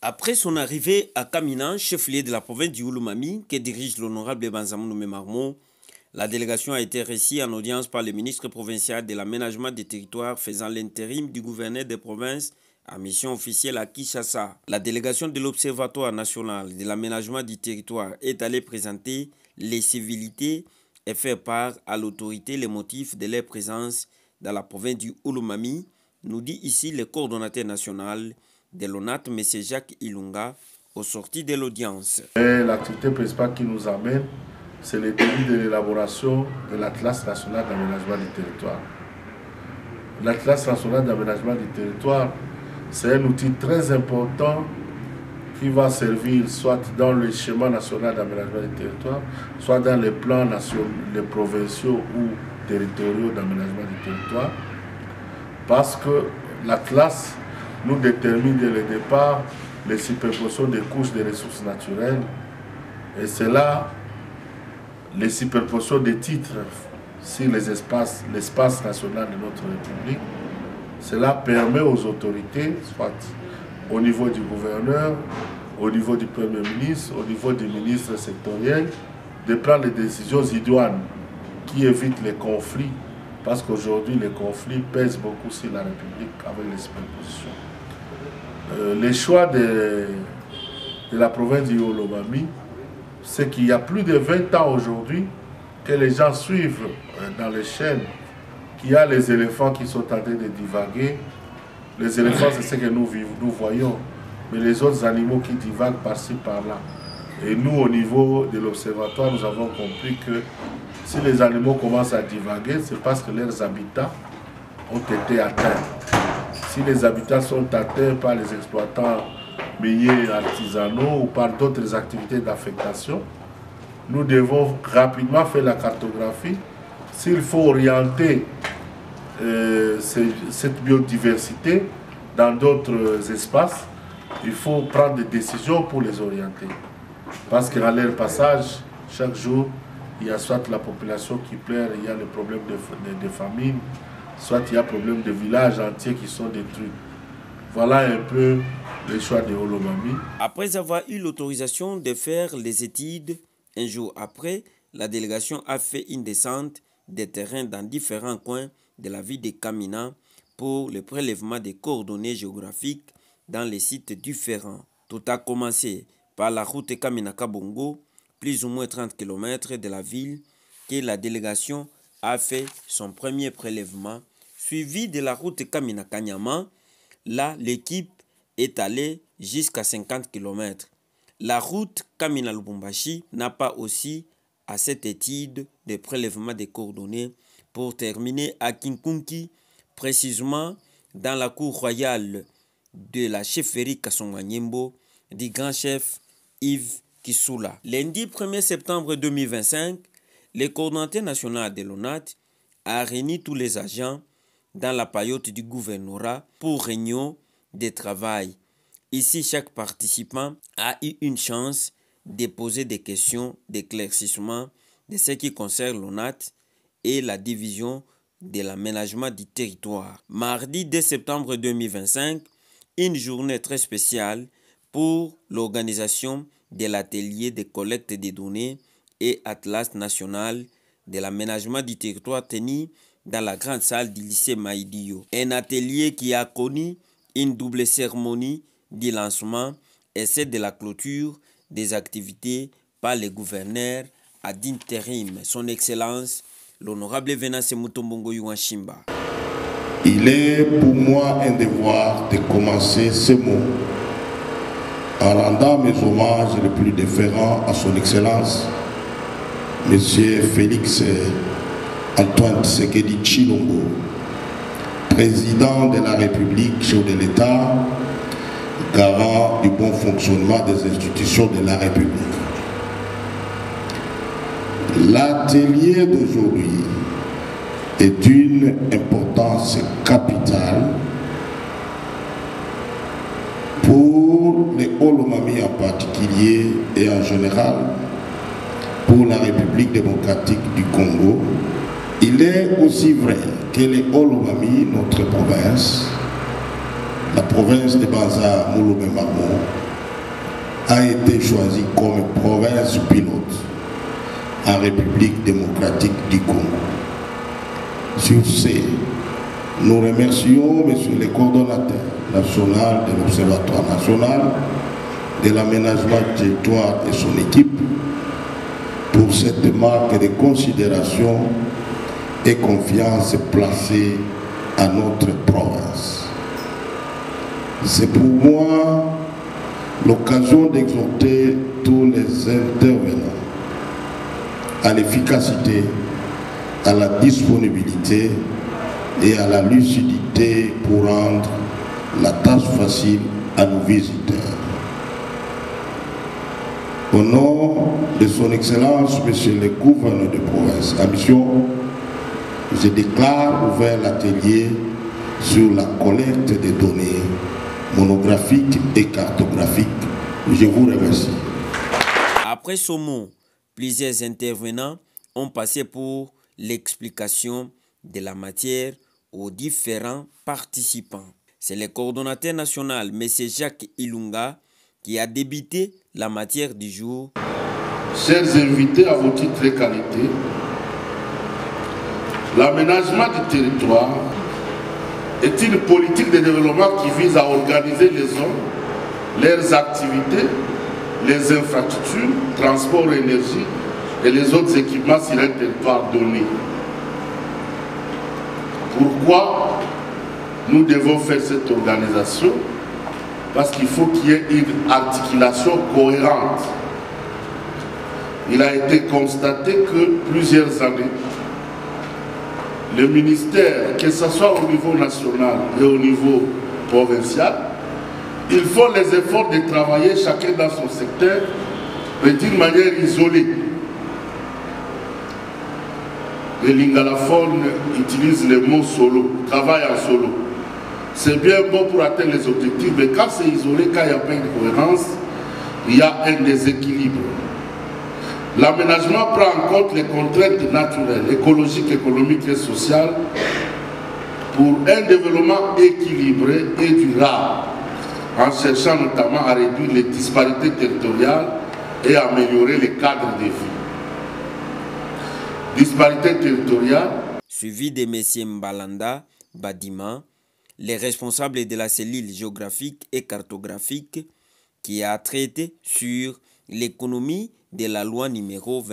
Après son arrivée à Kamina, chef-lieu de la province du Oulomami, que dirige l'honorable Banzamou Noumé Marmot, la délégation a été reçue en audience par le ministre provincial de l'aménagement des territoires faisant l'intérim du gouverneur des provinces à mission officielle à Kinshasa. La délégation de l'Observatoire national de l'aménagement du territoire est allée présenter les civilités et faire part à l'autorité les motifs de leur présence dans la province du Oulomami, nous dit ici le coordonnateur national de l'ONAT, M. Jacques Ilunga, au sorti de l'audience. L'activité principale qui nous amène, c'est le début de l'élaboration de l'Atlas national d'aménagement du territoire. L'Atlas national d'aménagement du territoire, c'est un outil très important qui va servir soit dans le schéma national d'aménagement du territoire, soit dans les plans nationaux, les provinciaux ou territoriaux d'aménagement du territoire, parce que l'Atlas nous détermine dès le départ les superpositions des couches des ressources naturelles, et c'est là les superpositions des titres sur l'espace national de notre République. Cela permet aux autorités, soit au niveau du gouverneur, au niveau du Premier ministre, au niveau des ministres sectoriels, de prendre les décisions idoines qui évitent les conflits, parce qu'aujourd'hui les conflits pèsent beaucoup sur la République avec les superpositions. Les choix de la province du Oulomami, c'est qu'il y a plus de 20 ans aujourd'hui que les gens suivent dans les chaînes qu'il y a les éléphants qui sont en train de divaguer. Les éléphants, c'est ce que nous voyons, mais les autres animaux qui divaguent par-ci, par-là. Et nous, au niveau de l'observatoire, nous avons compris que si les animaux commencent à divaguer, c'est parce que leurs habitats ont été atteints. Si les habitats sont atteints par les exploitants miniers artisanaux ou par d'autres activités d'affectation, nous devons rapidement faire la cartographie. S'il faut orienter cette biodiversité dans d'autres espaces, il faut prendre des décisions pour les orienter. Parce qu'à leur passage, chaque jour, il y a soit la population qui pleure, il y a le problème de famine, soit il y a problème de villages entiers qui sont détruits. Voilà un peu le choix de Oulomami. Après avoir eu l'autorisation de faire les études, un jour après, la délégation a fait une descente des terrains dans différents coins de la ville de Kamina pour le prélèvement des coordonnées géographiques dans les sites différents. Tout a commencé par la route Kamina-Kabongo, plus ou moins 30 km de la ville, que la délégation a fait son premier prélèvement, suivi de la route Kamina-Kanyama. Là, l'équipe est allée jusqu'à 50 km. La route Kamina-Lubumbashi n'a pas aussi à cette étude de prélèvement des coordonnées pour terminer à Kinkunki, précisément dans la cour royale de la chefferie Kassonganyembo du grand chef Yves Kissoula. Lundi 1er septembre 2025, le coordonnateur national de l'ONAT a réuni tous les agents dans la paillote du gouvernorat pour réunion de travail. Ici, chaque participant a eu une chance de poser des questions d'éclaircissement de ce qui concerne l'ONAT et la division de l'aménagement du territoire. Mardi 2 septembre 2025, une journée très spéciale pour l'organisation de l'atelier de collecte des données et Atlas national de l'aménagement du territoire tenu dans la grande salle du lycée Maïdio. Un atelier qui a connu une double cérémonie du lancement et celle de la clôture des activités par le gouverneur ad intérim, son Excellence, l'honorable Venance Mutombongo Yuanchimba. Il est pour moi un devoir de commencer ce mot en rendant mes hommages les plus déférents à son Excellence, Monsieur Félix Antoine Tshisekedi Tshilombo, président de la République, chef de l'État, garant du bon fonctionnement des institutions de la République. L'atelier d'aujourd'hui est d'une importance capitale pour les Oulomami en particulier et en général pour la République démocratique du Congo. Il est aussi vrai que les Oulomami, notre province, la province de Banza Mouloumé Marmot, a été choisie comme province pilote en République démocratique du Congo. Sur ce, nous remercions M. le coordonnateur national de l'Observatoire national de l'aménagement du territoire et son équipe pour cette marque de considération et confiance placée à notre province. C'est pour moi l'occasion d'exhorter tous les intervenants à l'efficacité, à la disponibilité et à la lucidité pour rendre la tâche facile à nos visiteurs. Au nom de son Excellence, Monsieur le gouverneur de province, à mission, je déclare ouvert l'atelier sur la collecte des données monographiques et cartographiques. Je vous remercie. Après ce mot, plusieurs intervenants ont passé pour l'explication de la matière aux différents participants. C'est le coordonnateur national, M. Jacques Ilunga, qui a débuté la matière du jour. Chers invités à vos titres et qualités, l'aménagement du territoire est une politique de développement qui vise à organiser les zones, leurs activités, les infrastructures, transport, énergie et les autres équipements sur un territoire donné. Pourquoi nous devons faire cette organisation? Parce qu'il faut qu'il y ait une articulation cohérente. Il a été constaté que plusieurs années, le ministère, que ce soit au niveau national et au niveau provincial, ils font les efforts de travailler chacun dans son secteur, mais d'une manière isolée. Les lingalophones utilisent le mot solo, travail en solo. C'est bien bon pour atteindre les objectifs, mais quand c'est isolé, quand il n'y a pas de cohérence, il y a un déséquilibre. L'aménagement prend en compte les contraintes naturelles, écologiques, économiques et sociales pour un développement équilibré et durable, en cherchant notamment à réduire les disparités territoriales et à améliorer les cadres de vie. Disparités territoriales. Suivi de M. Mbalanda Badima, les responsables de la cellule géographique et cartographique qui a traité sur l'économie de la loi numéro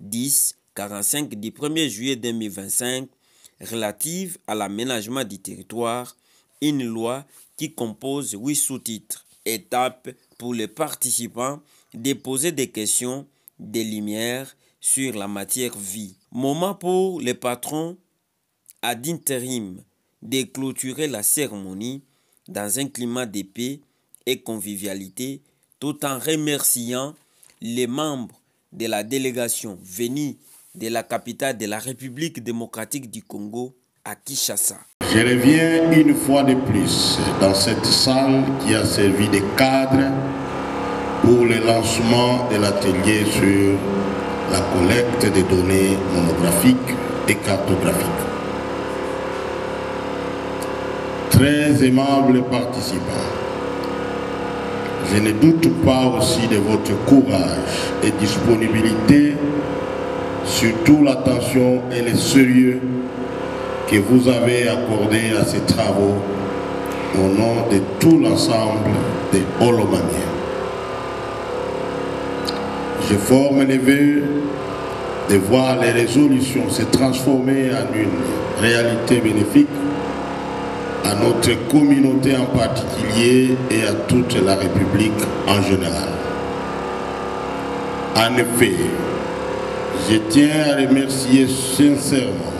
25-10-45 du 1er juillet 2025 relative à l'aménagement du territoire, une loi qui compose 8 sous-titres. Étape pour les participants de poser des questions, des lumières sur la matière vie. Moment pour les patrons à d'intérim de clôturer la cérémonie dans un climat de paix et convivialité, tout en remerciant les membres de la délégation venus de la capitale de la République démocratique du Congo à Kinshasa. Je reviens une fois de plus dans cette salle qui a servi de cadre pour le lancement de l'atelier sur la collecte des données monographiques et cartographiques. Très aimables participants, je ne doute pas aussi de votre courage et disponibilité, surtout l'attention et le sérieux que vous avez accordé à ces travaux au nom de tout l'ensemble des Holomaniens. Je forme les vœux de voir les résolutions se transformer en une réalité bénéfique à notre communauté en particulier et à toute la République en général. En effet, je tiens à remercier sincèrement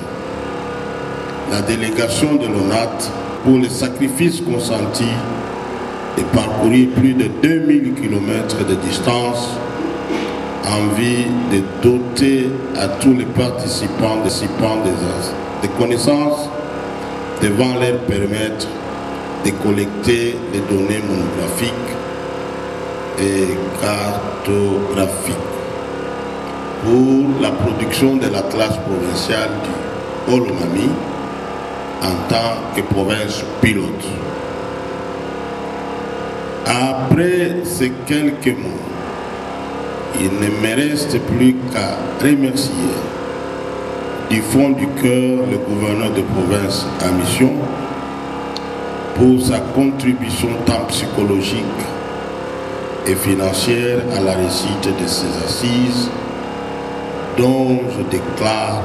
la délégation de l'ONAT pour les sacrifices consentis et parcourir plus de 2000 km de distance en vue de doter à tous les participants des connaissances devant leur permettre de collecter les données monographiques et cartographiques pour la production de l'Atlas provincial du Holomami en tant que province pilote. Après ces quelques mots, il ne me reste plus qu'à remercier du fond du cœur le gouverneur de province en mission pour sa contribution tant psychologique et financière à la réussite de ces assises, dont je déclare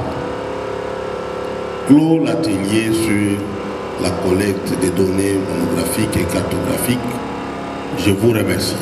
clos l'atelier sur la collecte des données monographiques et cartographiques. Je vous remercie.